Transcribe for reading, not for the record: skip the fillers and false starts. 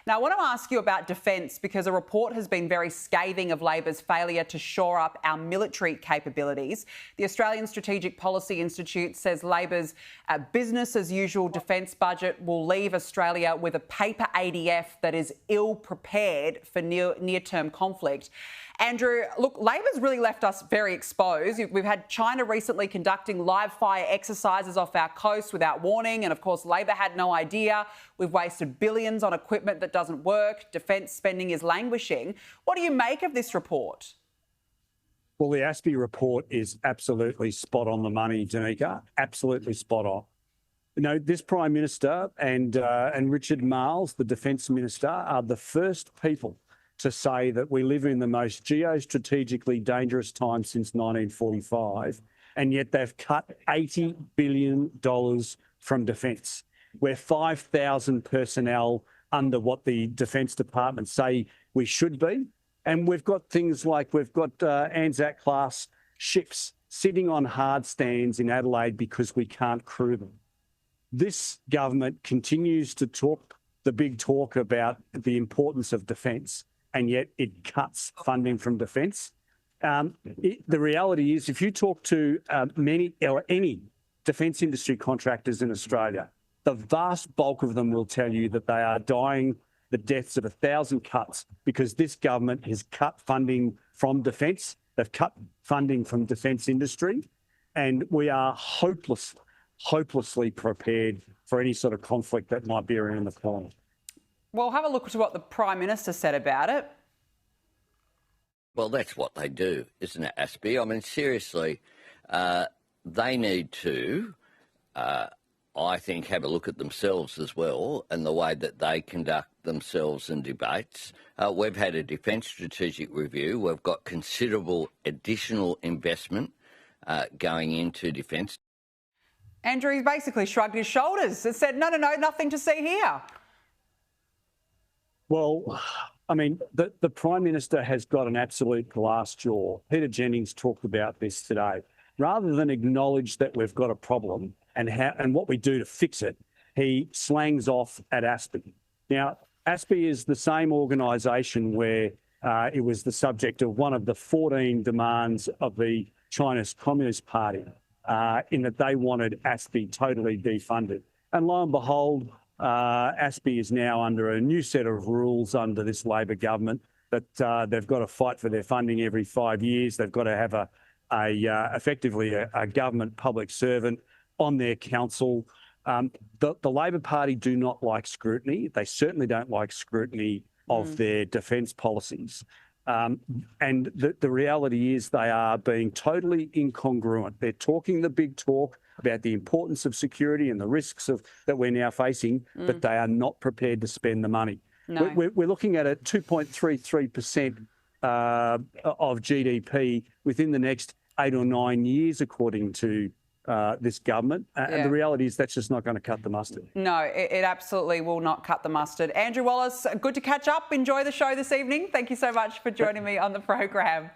Now, I want to ask you about defence because a report has been very scathing of Labor's failure to shore up our military capabilities. The Australian Strategic Policy Institute says Labor's business-as-usual defence budget will leave Australia with a paper ADF that is ill-prepared for near-term conflict. Andrew, look, Labor's really left us very exposed. We've had China recently conducting live-fire exercises off our coast without warning, and of course Labor had no idea. We've wasted billions on equipment that doesn't work. Defence spending is languishing. What do you make of this report? Well, the ASPI report is absolutely spot on the money, Danica, absolutely spot on. You know, this Prime Minister and Richard Marles, the Defence Minister, are the first people to say that we live in the most geostrategically dangerous time since 1945, and yet they've cut $80 billion from defence. We're 5,000 personnel under what the Defence Department say we should be. And we've got things like we've got Anzac-class ships sitting on hard stands in Adelaide because we can't crew them. This government continues to talk the big talk about the importance of defence, and yet it cuts funding from defence. The reality is, if you talk to any defence industry contractors in Australia, the vast bulk of them will tell you that they are dying the deaths of 1,000 cuts because this government has cut funding from defence. They've cut funding from defence industry, and we are hopelessly prepared for any sort of conflict that might be around the corner. Well, have a look at what the Prime Minister said about it. Well, that's what they do, isn't it, ASPI? I mean, seriously, they need to, I think, have a look at themselves as well and the way that they conduct themselves in debates. We've had a defence strategic review. We've got considerable additional investment going into defence. Andrew, he's basically shrugged his shoulders and said, no, nothing to see here. Well, I mean, the Prime Minister has got an absolute glass jaw. Peter Jennings talked about this today. Rather than acknowledge that we've got a problem and what we do to fix it, he slangs off at ASPI. Now, ASPI is the same organisation where it was the subject of one of the 14 demands of the Chinese Communist Party in that they wanted ASPI totally defunded. And lo and behold, ASPI is now under a new set of rules under this Labor government that they've got to fight for their funding every 5 years. They've got to have effectively a government public servant on their council. The Labor Party do not like scrutiny. They certainly don't like scrutiny of their defence policies. And the reality is they are being totally incongruent. They're talking the big talk about the importance of security and the risks that we're now facing, but they are not prepared to spend the money. No. We're looking at a 2.33% of GDP within the next 8 or 9 years, according to this government. And the reality is that's just not going to cut the mustard. No, it absolutely will not cut the mustard. Andrew Wallace, good to catch up. Enjoy the show this evening. Thank you so much for joining me on the program.